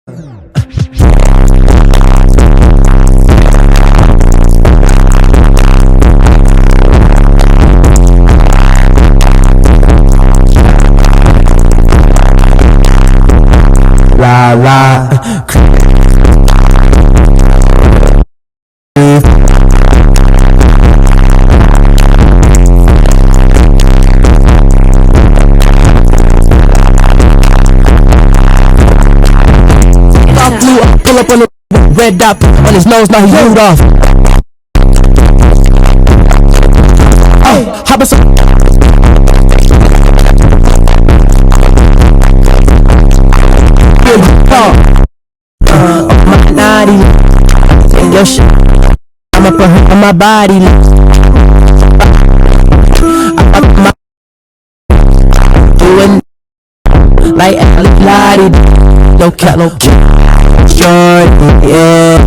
Rah. Pull up on the red dot on his nose, now he Rudolph. Oh, how about some? My naughty and your shit. I'ma put her on my body. Doing like Lottie. No cat, no cat. Short, yeah.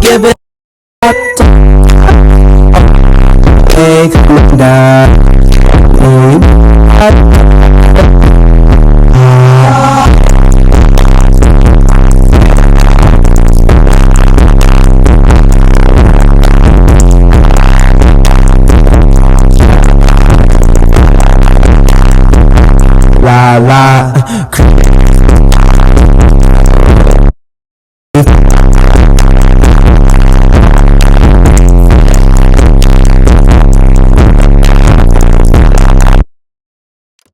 Give it up. Hey, come down.